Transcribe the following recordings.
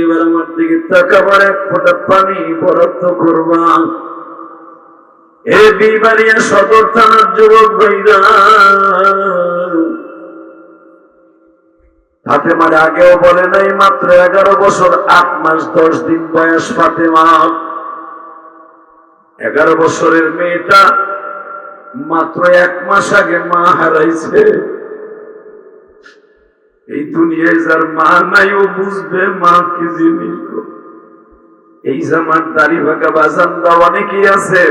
এবার আমার দিকে তাকাবার এক ফোঁটা পানি বরাদ্দ করবা। এ বিবাড়িয়া সদর থানার যুবক ভাইরা, ফাতেমার আগেও বলে নাই, মাত্র 11 বছর 8 মাস 10 দিন বয়স ফাতেমা। 11 বছরের মেয়েটা মাত্র 1 মাস আগে মা হারাইছে। এই দুনিয়ায় যার মা নাই ও বুঝবে মা কি জিনিস। এই জামার দাড়ি ভাকা বাজান্দা অনেকেই আছে,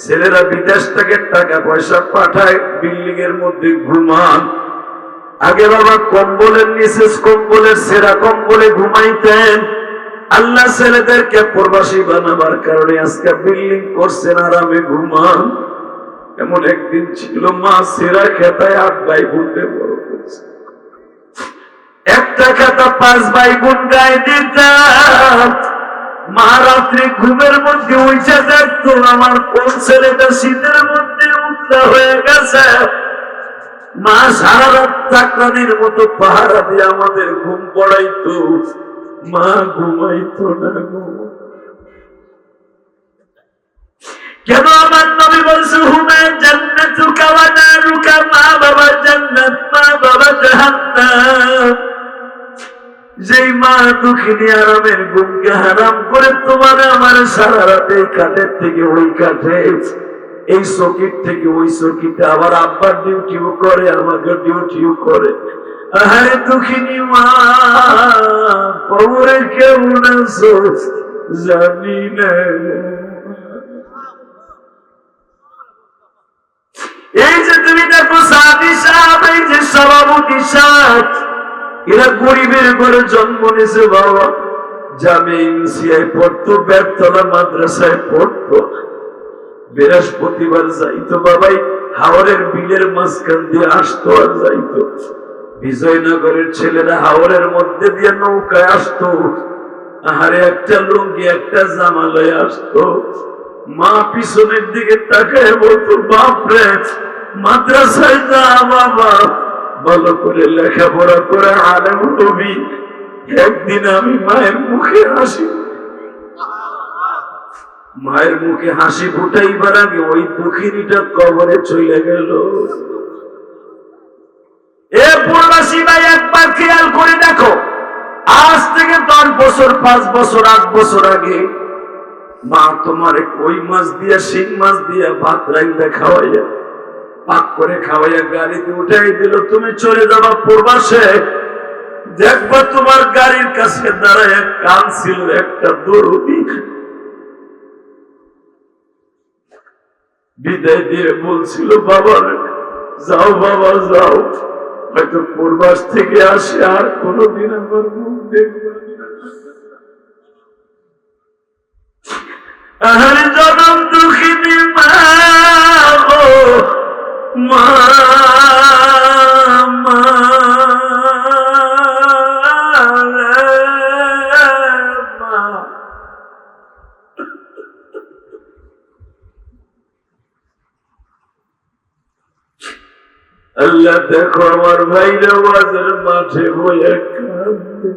ছেলেরা বিদেশ থেকে টাকা পয়সা পাঠায়, বিল্ডিং এর মধ্যে ঘুমান। আগে বাবা কম্বলের নিচে, কম্বলের সেরা কম্বলে ঘুমাইতেন। আল্লাহ ছেলেদেরকে প্রবাসী বানাবার কারণে আজকে বিল্ডিং করছেন, আরামে ঘুমান। এমন একদিন ছিল মা সেরা খেতায় 8 ভাই বোনকে বড় করছে। একটা খাতা 5 ভাই বোন গায়ে দিতাম। মা রাত্রে ঘুমের মধ্যে উঠে দেখতো আমার কোন ছেলেটা শীতের মধ্যে উতলা হয়ে গেছে। মা সারা রাত চাকরানির মতো পাহারা দিয়ে আমাদের ঘুম পড়াইতো, মা ঘুমাইতো না গো। কেন আমার নবী বলছে হুমা জান্নাতুকা ওয়া নারুকা, মা বাবা জান্নাত, মা বাবা জাহান্নাম। যেই মা দুঃখিনী আরামের ঘুমকে হারাম করে তোমার আমার সারা রাতে এই কাঠের থেকে ওই কাঠে, এই চকির থেকে ওই চকিতে, আবার আব্বার ডিউটিও করে, আমাকে ডিউটিও করে। আরে দুঃখিনী মা, পরে কেমন আছো জানি না। এই যে তুমি দেখো সাদি সাহেব, এই যে সভাপতি সাহেব, এরা গরিবের ঘরে জন্ম নিয়েছে বাবা। জামিয়ায় পড়তো, বেতলা মাদ্রাসায় পড়তো। বৃহস্পতিবার যাইতো বাবাই, হাওরের বিলের মাঝখান দিয়ে আসতো আর যাইতো। বিজয়নগরের ছেলেরা হাওরের মধ্যে দিয়ে নৌকায় আসতো। আহারে একটা লুঙ্গি একটা জামা লয়ে আসতো। মা পিছনের দিকে তাকায় বলতো, বাপরে মাদ্রাসায় যা বাবা, ভালো করে লেখাপড়া করে আলেম হবি। একদিন আমি মায়ের মুখে হাসি, মায়ের মুখে হাসি ফুটাইবার আগে ওই দুঃখিনীটা কবরে চলে গেল। এ প্রবাসী ভাই, একবার খেয়াল করে দেখো, আজ থেকে 10 বছর 5 বছর 8 বছর আগে মা তোমারে কই মাছ দিয়া শিং মাছ দিয়া ভাত রাইন্দা খাওয়াইয়া, পাক করে খাওয়াইয়া গাড়িতে উঠাই দিল। তুমি চলে যাবা প্রবাসে, দেখবা তোমার গাড়ির কাছে দাঁড়ায় কাঁদছিল একটা দরদি। বিদায় দিয়ে বলছিল, বাবা যাও বাবা যাও, হয়তো প্রবাস থেকে আসে আর কোনদিন আমার মুখ দেখবে না। আরে জনম দুঃখিনী মা গো, মা মা আল্লাহ দেখো আমার ভাইরা বাজার মাঠে বইয়া কাঁদে।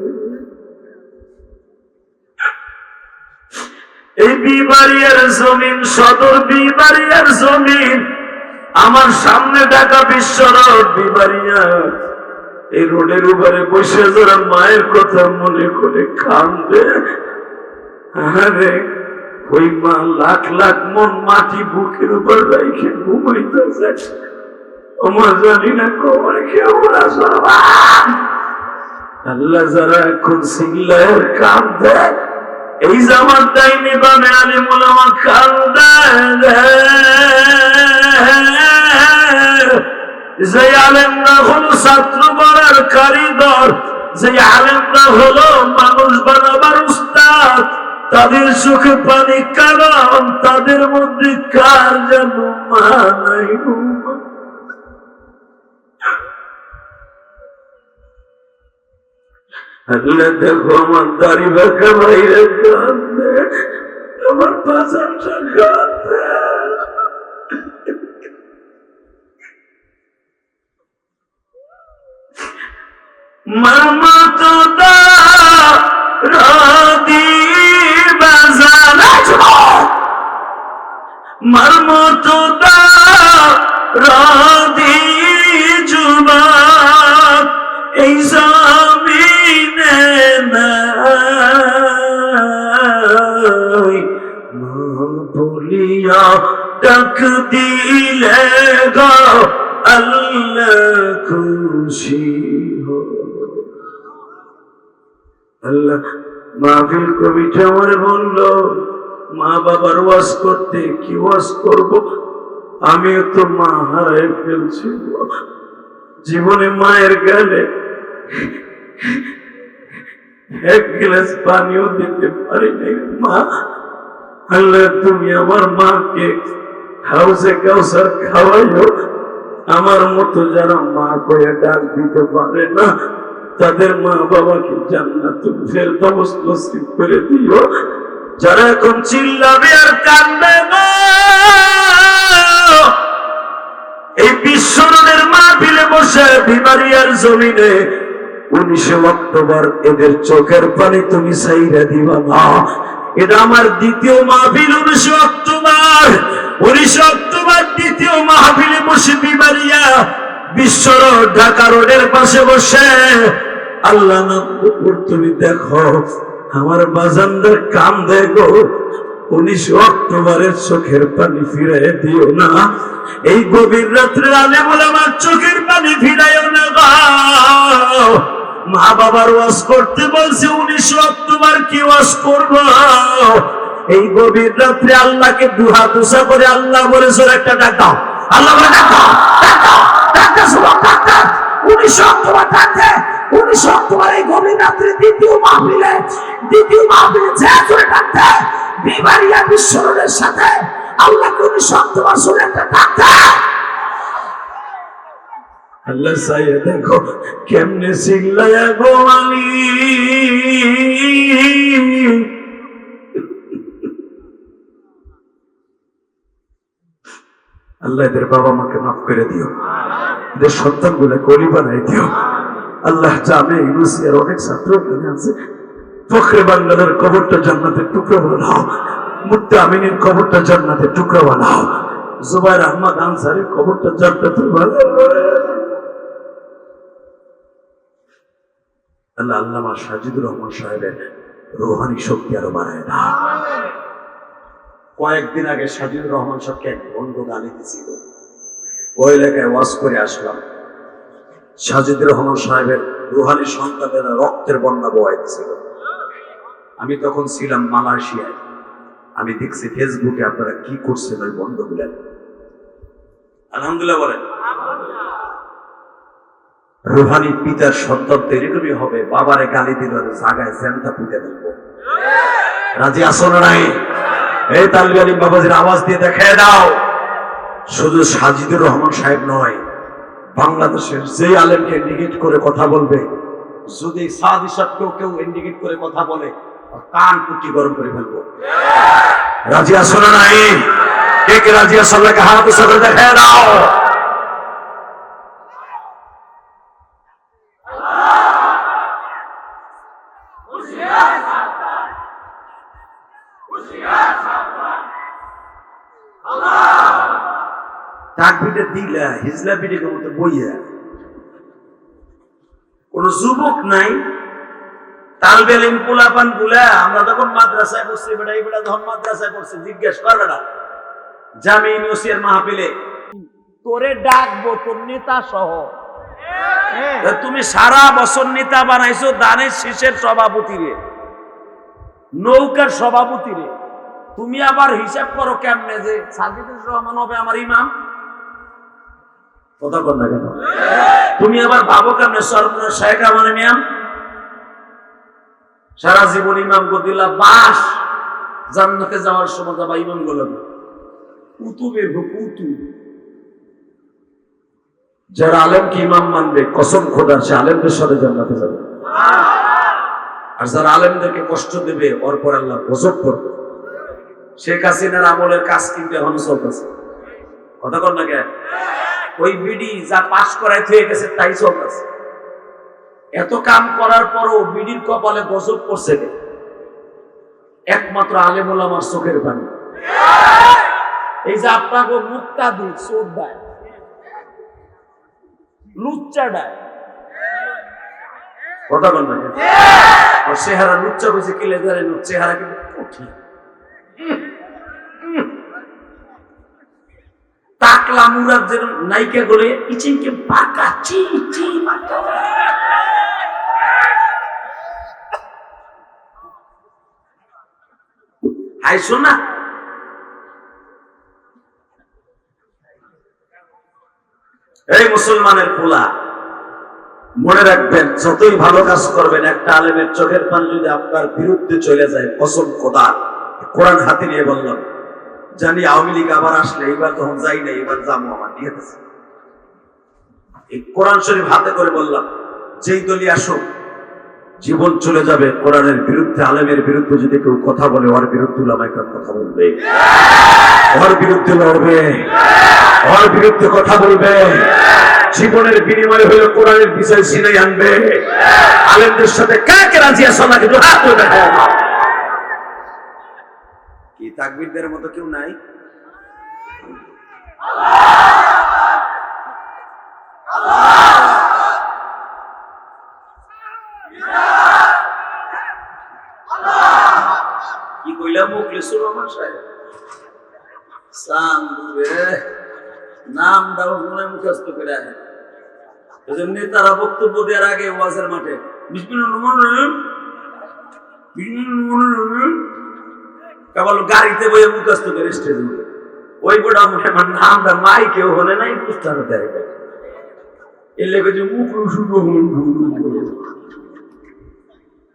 এই বিবাড়িয়ার জমিন, সদর বিবাড়িয়ার জমিন, আমার সামনে ঢাকা বিশ্ব রোড বিবাড়িয়া। এই রোডের উপরে বসে যারা মায়ের কথা মনে করে কাঁদে, আরে ওই মা লাখ লাখ মন মাটি বুকের উপর রেখে ঘুমাইতেছে। আমার জানি না কবর কেমন আছে। আল্লাহ যারা এখন সিল্লায় কাঁদে, এই জামার দাইনি বামে আলিম ওলামা কাঁদে। যে আলেমরা হলো ছাত্র গড়ার কারিগর, যে আলেমরা হলো মানুষ বানাবার উস্তাদ, তাদের চোখে পানি কারণ তাদের মধ্যে কার যেন মা নাই। আল্লাহ দেখো আমার দাড়ি বাঁকা ভাইরা কাঁদে, আমার বাজারটা কাঁদে। মামা তো মার মতো রাধি যুবক এই জমিনে নাই, মা বলিয়া ডাক দিলে গো আল্লাহ খুশি হয়। আল্লাহ মাহফিল কমিটি আমার বললো, মা বাবার ওয়াজ করতে কি ওয়াজ করব, আমিও তো মা হারাই ফেলছি, জীবনে মায়ের গেলে এক গ্লাস পানিও দিতে পারি নাই মা। আল্লাহ তুমি আমার মাকে হাউসে কাউসার খাওয়াইও, আমার মতো যারা মা কয়ে ডাক দিতে পারে না তাদের মা বাবাকে জান্নাতুল ফেরদাউস নসিব করে দিও। যারা এখন চিল্লাবে আর কাঁদবে গো, এই বিশ্বরোডের মাহফিলে বসে বিমারিয়ার জমিনে 19 অক্টোবর এদের চোখের পানি তুমি ছাইরা দিবা না। এটা আমার দ্বিতীয় মাহফিল 19 অক্টোবর। 19 অক্টোবর দ্বিতীয় মাহফিলে বসে বিমারিয়া বিশ্ব রোড ঢাকা রোডের পাশে বসে আল্লাহ নাম তুমি দেখো আমার বাজানদের কাম দেখো। 19 অক্টোবরের চোখের পানি ফিরাই দিও না। এই গভীর রাত্রে আলেম ওলামার চোখের পানি ফিরাইও না গো। মা বাবার ওয়াজ করতে বলছে 19 অক্টোবর কি ওয়াজ করব? এই গভীর রাত্রে আল্লাহকে দুহাত উঁচা করে আল্লাহ বলে জোরে একটা ডাক দাও, আল্লাহ বলে ডাক দাও, ডাক দাও, ডাক দাও, সুবহান ডাক দাও। 19 অক্টোবর ডাক দে। 19 অক্টোবর এই গভীর রাত্রে দ্বিতীয় মাহফিলে যে জোরে ডাক দে বিমারিয়া বিশ্বরোডের সাথে আল্লাহকে 19 অক্টোবর জোরে একটা ডাক দে। আল্লাহ সাইয়ে দেখো কেমনে চিল্লায়া গো আলী। আল্লাহ এদের বাবা মাকে মাফ করে দিও, এদের সন্তান গুলো কলি বানাই দিও। আল্লাহ জামে ইউনুসিয়ার অনেক ছাত্র এখানে আছে, ফখরে বাংলার কবরটা জান্নাতের টুকরা বানাও, মুফতি আমিনের কবরটা জান্নাতের টুকরা বানাও, জুবাইর আহমদ আনসারীর কবরটা জান্নাতের বানাও। আল্লাহ আল্লামা সাজিদুর রহমান সাহেবের রুহানি শক্তি আরো বাড়ায় দাও। কয়েকদিন আগে সাজিদুর রহমান সাহেবকে এক বন্ধু গালি দিয়েছিল, ওই এলাকায় ওয়াজ করে আসলাম। সাজিদুর রহমান সাহেবের রুহানি সন্তানেরা রক্তের বন্যা বয়ে দিয়েছিল। আমি তখন ছিলাম মালয়েশিয়ায়। আমি দেখছি ফেসবুকে আপনারা কি করছেন ওই বন্ধুগুলা। আলহামদুলিল্লাহ বলেন। রুহানি পিতার সন্তান তো এরকমই হবে, বাবারে গালি দিল জায়গায় জ্যান্তা পুঁতে ফেলবো। রাজি আসো না নাই? এই তালবি আলিম বাবাজির আওয়াজ দিয়ে দেখে দাও। শুধু সাজিদুর রহমান সাহেব নয়, বাংলাদেশের যে আলেমকে ইন্ডিকেট করে কথা বলবে, যদি সাদি সাহেবকেও কেউ ইন্ডিকেট করে কথা বলে কান কুটি গরম করে ফেলবো। রাজি আসো না নাই? কে কে রাজি আসো? আল্লাহকে হাত উঁচু করে দেখে দাও। কোন যুবক নাই, তালবেলিম পোলাপান গুলা। আমরা যখন মাদ্রাসায় পড়ছি, বেটা এই বেটা যখন মাদ্রাসায় পড়ছে, জিজ্ঞেস কর বেটা জামি ইউনিভার্সিটির মাহফিলে তোরে ডাকবো তোর নেতা সহ, তুমি সারা বছর নেতা বানাইছো দানের শীষের সভাপতি রে, নৌকার সভাপতি রে, তুমি আবার হিসাব করো কেমনে যে সাজিদুর রহমান হবে আমার ইমাম? কথা বল না কেন? তুমি আবার ভাবো কেমনে সর্বনাশ শেখ আমার ইমাম? সারা জীবন ইমাম গদিলা বাস, জান্নাতে যাওয়ার সময় যাবা ইমাম গুলো কুতুবে কুতু। যারা আলেমকে ইমাম মানবে কসম খোদার সে আলেমদের সাথে জান্নাতে যাবে। আর যারা আলেমদেরকে কষ্ট দেবে ওর পর আল্লাহ গজব করবে। শেখ হাসিনার আমলের কাজ কিন্তু এখন চলতেছে। কথা বল না কেন? ওই বিডি যা পাস করাই হয়ে গেছে তাই চলতেছে। এত কাম করার পরও বিডির কপালে গজব পড়ছে একমাত্র আলেম ওলামার চোখের পানি। এই যে আপনাকে মুক্তা দিই চোর দেয়, লুচ্চা দেয়, কথা বল না আর চেহারা লুচ্চা বুঝে কিলে ধরে চেহারা কিন্তু কঠিন টাকলা মুরাদ যেন নায়িকা করে ইচিনকে বাঁকা চি চি বাঁকা হাই শোনা এই মুসলমানের পোলা মনে রাখবেন যতই ভালো কাজ করবেন একটা আলেমের চোখের পান যদি আপনার বিরুদ্ধে চলে যায় কসম খোদা কোরআন হাতে নিয়ে বললাম জানি আওয়ামী লীগ আবার আসলে এবার তখন যাই না এবার যাবো আমার নিয়ে এই কোরআন শরীফ হাতে করে বললাম যেই দলই আসুক জীবন চলে যাবে কোরআনের বিরুদ্ধে আলেমের বিরুদ্ধে যদি কেউ কথা বলে ওর বিরুদ্ধে উলামায়ে কেরাম কথা বলবে ওর বিরুদ্ধে লড়বে ওর বিরুদ্ধে কথা বলবে জীবনের বিনিময়ে হলো কোরআনের বিষয় সিনাই আনবে আলেমদের সাথে কাকে রাজি আছো না কিন্তু হাত তুলে দেখাও না কি তাকবীরদের মতো কেউ নাই কি কইলাম মুখলিসুর রহমান সাহেব নাম দাও মনে মুখস্থ করে আনে নেতারা বক্তব্য দেওয়ার আগে ওয়াজের মাঠে কেবল গাড়িতে বইয়ে মুখস্থ করে স্টেজ ওই গোটা মুখে নামটা মাই কেউ হলে নাই পুস্তানো দেয় এর লেগে যে মুখ শুধু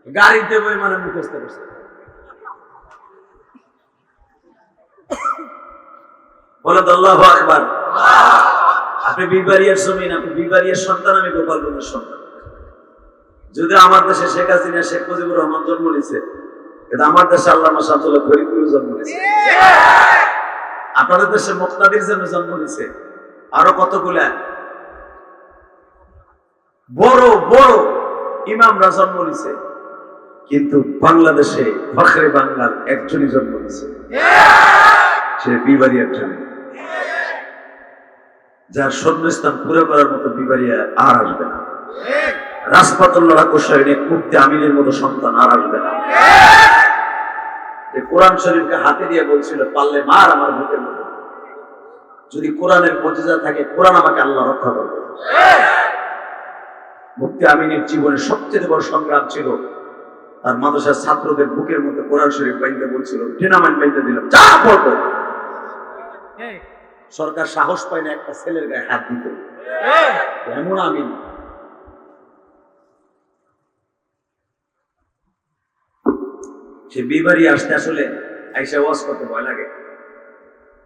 গাড়িতে বই মানে মুখস্থ করছে বলে আল্লাহু আকবার আপনি বিবারিয়ার জমিন আপনি বিবারিয়ার সন্তান আমি গোপালগঞ্জের সন্তান যদি আমার দেশে শেখ হাসিনা শেখ মুজিবুর রহমান জন্ম নিয়েছে কিন্তু আমার দেশে আল্লামা শামসুল্লাহ ফরিদপুর জন্ম নিয়েছে আপনাদের দেশে মুক্তাদির জন্ম নিয়েছে আরো কতগুলা বড় বড় ইমামরা জন্ম নিয়েছে কিন্তু বাংলাদেশে ফখরে বাংলার একজনই জন্ম নিয়েছে সে বিবারিয়ার জন্য যার সন্ন্যস্থান পুরো করার মতো বিবারিয়া আর আসবে না রাজপাতুল্লাহ কোষাইনিক মুফতি আমিনের মতো সন্তান আর আসবে না যে কোরআন শরীফকে হাতে দিয়ে বলছিল পারলে মার আমার বুকের মতো যদি কোরআনের মুজিজা থাকে কোরআন আমাকে আল্লাহ রক্ষা করবে মুফতি আমিনের জীবনে সবচেয়ে বড় সংগ্রাম ছিল আর মাদ্রাসার ছাত্রদের বুকের মধ্যে কোরআন শরীফ বাইন্দা বলছিল ডিনামাইন বাইন্দা দিলাম যা পড়তো সরকার সাহস পায় না একটা ছেলের গায়ে হাত দিতে এমন আমিন সে বিবাড়ি আসতে আসলে আইসা ওয়াজ করতে ভয় লাগে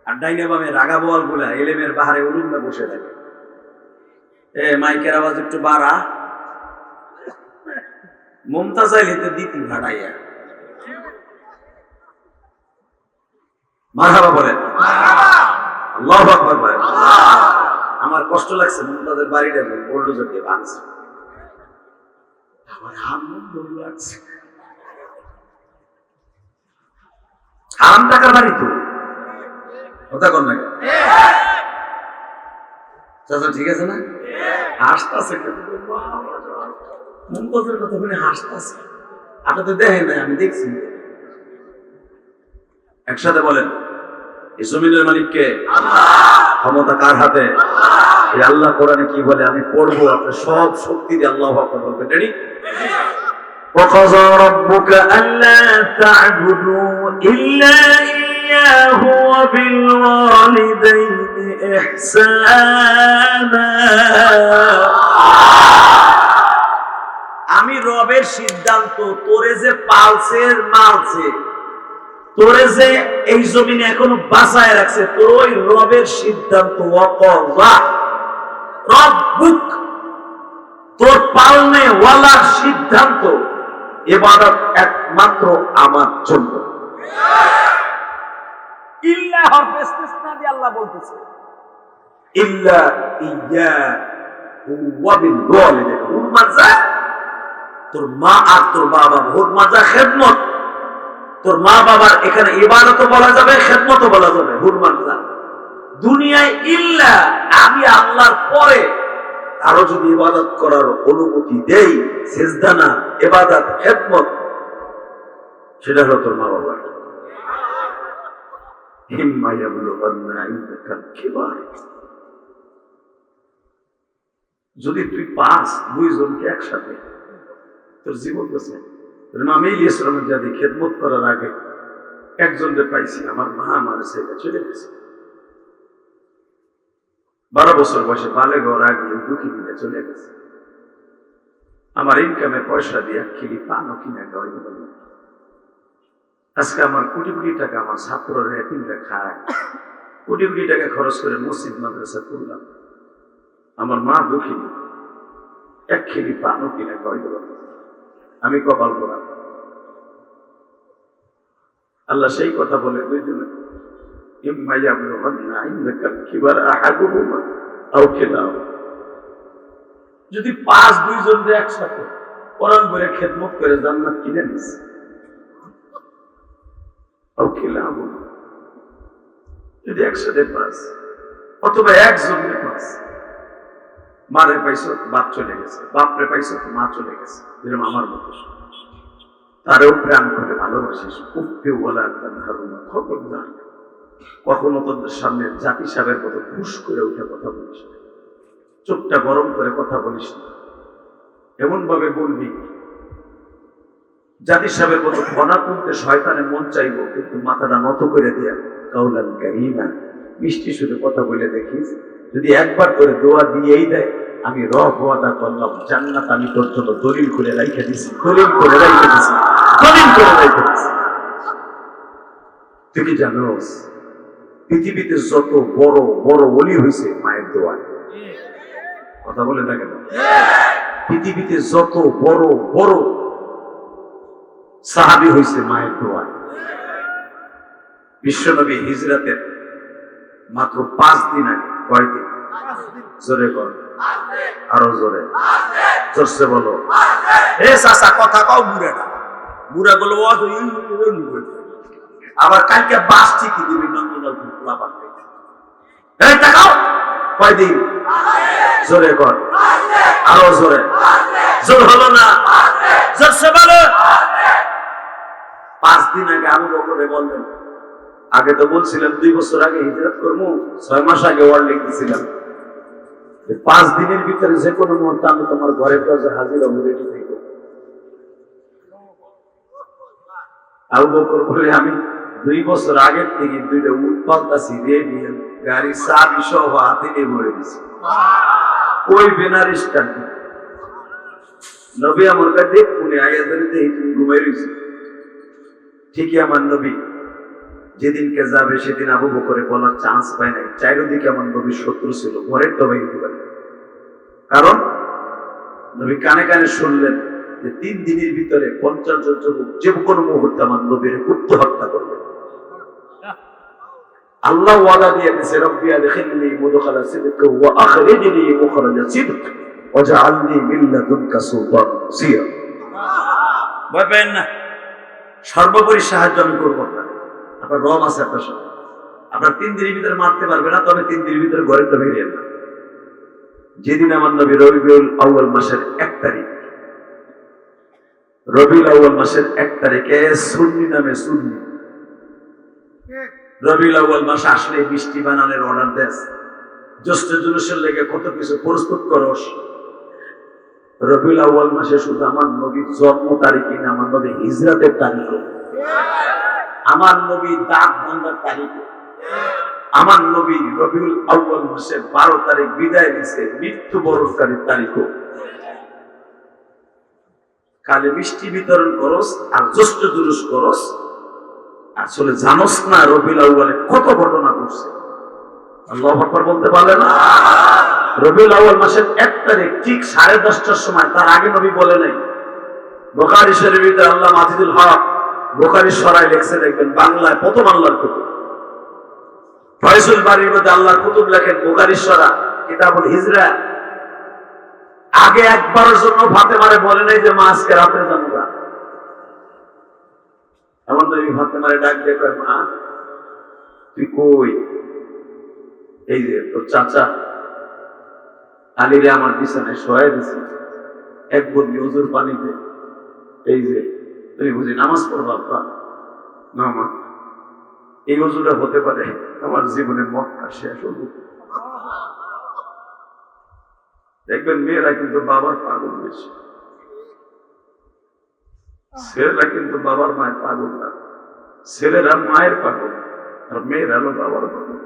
আর ডাইনে বামে রাগা বল বলে এলেমের বাহারে উলুমে বসে থাকে মাইকের আওয়াজ একটু বাড়া মমতা চাইলে তো দিতি ভাড়াইয়া মারহাবা বলেন আল্লাহু আকবার বলেন আমার কষ্ট লাগছে মমতাদের বাড়িটা বুলডোজার দিয়ে ভাঙছে আমার আনন্দ লাগছে হারাম টাকার বাড়ি তো কথা কর না চাচা ঠিক আছে না হাসতেছে মমতাজের কথা বলে হাসতেছে আপনার তো দেখেন নাই আমি দেখছি একসাথে বলেন এই জমিনের মালিককে ক্ষমতা কার হাতে এই আল্লাহ কোরআনে কি বলে আমি পড়বো আপনার সব শক্তি দিয়ে আল্লাহু আকবার বলবেন রেডি وَقَضَى رَبُّكَ أَلَّا تَعْبُدُوا إِلَّا إِيَّاهُ وَبِالْوَالِدَيْنِ إِحْسَانًا আমি রবের সিদ্ধান্ত তোরে যে পালছে মালছে তোরে যে এই জমিনে এখনো বাঁচায় রাখছে তোর ওই রবের সিদ্ধান্ত ওয়াকাযা রব্বুক তোর পালনে ওয়ালার সিদ্ধান্ত ইবাদত একমাত্র আমার জন্য ইল্লা হরফ ইসতিসনা দিয়ে আল্লাহ বলতেছে ইল্লা ইয়া ওয়া বিল ওয়ালিদাইন হুরমাজা তোর মা আর তোর বাবা হুরমাজা খেদমত তোর মা বাবার এখানে ইবাদতও বলা যাবে খেদমতও বলা যাবে হুরমাজা দুনিয়ায় ইল্লা আমি আল্লাহর পরে আরো যদি ইবাদত করার অনুমতি দেই, সিজদা না ইবাদত খেদমত, সেটা হলো তোর মা বাবা। ইম্মা ইয়াবলুগান্না ইনদাকাল কিবার, যদি তুই পাস দুইজনকে একসাথে, তোর জীবন গেছে। আমি ইসলামের যাদি খেদমত করার আগে একজনকে পাইছি, আমার মা আমার ছেলে চলে গেছে 12 বছর বয়সে, বালে ঘর আগে দুঃখী মিলে চলে গেছে। আমার ইনকামে পয়সা দিয়ে খিলি পানও কিনে খাওয়াই দিল। আজকে আমার কোটি কোটি টাকা আমার ছাত্ররা এতিমরা খায়, কোটি কোটি টাকা খরচ করে মসজিদ মাদ্রাসা করলাম। আমার মা দুঃখী, এক খিলি পানও কিনে খাওয়াই দিল। আমি কপাল করা। আল্লাহ সেই কথা বলে দুইজনে, ইম্মা ইয়াবলুগান্না ইনদাকাল কিবার আহাদুহুমা আও কিলাহুমা, যদি পাঁচ দুইজনকে একসাথে কোরআন করে খেদমত করে জান্নাত কিনে নিস, আও কিলাহুমা, যদি একসাথে পাস, অথবা একজনকে পাস, মারে পাইছো বাপ চলে গেছে, বাপরে পাইছো মা চলে গেছে, যেরকম আমার মতো, তারেও প্রাণ করে ভালোবাসিস, উফকে বলা ধারণা, খবরদার কখনো তোদের সামনে জাতি সাহেবের মতো ঘুষ করে উঠে কথা বলিস না, চোখটা গরম করে কথা বলিস না, এমন ভাবে বলবি জাতি সাহেবের মতো ঘনা তুলতে শয়তানের মন চাইব, কিন্তু মাথাটা নত করে দিয়া কাউলান কারীমা, মিষ্টি সুরে কথা বলে দেখিস, যদি একবার করে দোয়া দিয়েই দেয়, আমি রব ওয়াদা করলাম জান্নাত আমি তোর জন্য দলিল করে রাইখে দিছি, দলিল করে রাইখে দিছি, দলিল করে রাইখে দিছি। তুই কি জানোস পৃথিবীতে যত বড় বড় ওলি হয়েছে মায়ের দোয়ায়? কথা বলে না কেন? পৃথিবীতে যত বড় বড় সাহাবী হয়েছে মায়ের দোয়ায়। বিশ্বনবী হিজরাতের মাত্র 5 দিন আগে, কয়দিন? জোরে কর, আরো জোরে, জোরসে বলো। এ চাচা কথা কও, বুড়া না, বুড়া বলো আবার কালকে বাস ঠিকই দিবি নন্দনাল খোলা পাবে। এই দেখাও কয়দিন? জোরে কর, আরো জোরে, জোর হলো না, জোরসে বলো। 5 দিন আগে আবু বকরে বললেন, আগে তো বলছিলাম 2 বছর আগে হিজরত করবো, 6 মাস আগে ওয়ার্নিং দিয়েছিলাম, 5 দিনের ভিতরে যে কোনো মুহূর্তে আমি তোমার ঘরের দরজায় হাজির হবো, রেডি থাকবো। আবু বকর বলে, আমি 2 বছর আগের থেকে 2টা উট পাল্টাছি, রেডি, গাড়ি চাবি সহ হাতে নিয়ে বয়ে দিছি, ওই বেনারিসটা নবী আমার কাছে দেখুনে আয়া ধরে তুমি ঘুমাই রয়েছি। ঠিকই আমার নবী যেদিনকে যাবে সেদিন আবু বকরে বলার চান্স পায় নাই, চারিদিকে আমার নবীর শত্রু ছিল, ঘরের তবে দিতে পারে। কারণ নবী কানে কানে শুনলেন যে 3 দিনের ভিতরে 50 জন যুবক যে কোনো মুহূর্তে আমার নবীর গুপ্ত হত্যা করবে। আল্লাহ ওয়াদা দিয়ে দিয়েছে, রব্বি আদখিলনি মুদখালা সিদক ওয়া আখরিজনি মুখরাজা সিদক ওয়াজআলনি মিন লাদুনকা সুলতানান নাসীরা। ভয় পেন না, সর্বোপরি সাহায্য আমি করব না। আপনার রব আছে আপনার সাথে, আপনার 3 দিনের ভিতরে মারতে পারবে না, তবে 3 দিনের ভিতরে ঘরে তো বেরিয়ে না। যেদিন আমার নবী রবিউল আউয়াল মাসের 1 তারিখ, রবিউল আউয়াল মাসের 1 তারিখে সুন্নি নামে সুন্নি, রবিউল আউয়াল মাস আসলে বৃষ্টি বানানোর অর্ডার দেস, জ্যৈষ্ঠ জুলুসের লেগে কত কিছু প্রস্তুত করস। রবিউল আউয়াল মাসে শুধু আমার নবীর জন্ম তারিখই না, আমার নবী হিজরাতের তারিখ, আমার নবী দাগ ভাঙার তারিখ, আমার নবী রবিউল আউয়াল মাসের 12 তারিখ বিদায় নিছে, মৃত্যুবরণকারীর তারিখও। কালে মিষ্টি বিতরণ করস আর জ্যৈষ্ঠ জুলুস করস, আসলে জানোস না রবিউল আউয়ালে কত ঘটনা ঘটছে। আল্লাহু আকবার বলতে পারলে না? রবিউল আউয়াল মাসের 1 তারিখ ঠিক 10:30টার সময়, তার আগে নবী বলে নাই। বুখারী শরীফে আল্লাহ মাজিদুল হক বুখারী সরাই লেখছে, দেখবেন বাংলায় প্রথম আল্লাহর কুতুব, ফয়জুল বারীর মধ্যে আল্লাহর কুতুব লেখেন বুখারী সরা কিতাবুল হিজরা। আগে একবারের জন্য ফাতেমারে বলে নাই যে মা আজকে রাতে যাবো না। এমন নবী ফাতেমারে ডাক দিয়ে কয়, মা তুই কই? এই যে তোর চাচা আলীরে আমার বিছানায় শোয়াই দিছে এক বদলি ওজুর পানিতে। এই যে তুমি বুঝি নামাজ পড়বা আপা? না মা, এই ওজুটা হতে পারে আমার জীবনের মক্কা শেষ ওজু। দেখবেন মেয়েরা কিন্তু বাবার পাগল বেশি, ছেলেরা কিন্তু বাবার মায়ের পাগল না। ছেলেরা মায়ের পাগল আর মেয়েরা হলো বাবার পাগল।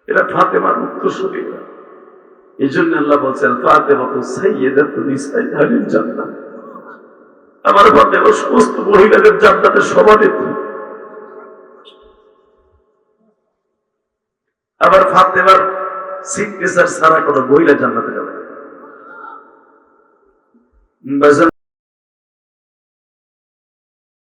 এটা ফাতেমার উত্তরসূরি। এই জন্য আল্লাহ বলছেন ফাতেমা তো সাইয়্যিদাতুন নিসাইল আহলিল জান্নাহ, আমার ফাতেমা সমস্ত মহিলাদের জান্নাতের সভানেত্রী। আবার ফাতেমার সিগনেচার ছাড়া কোনো মহিলা জান্নাতে যাবে না।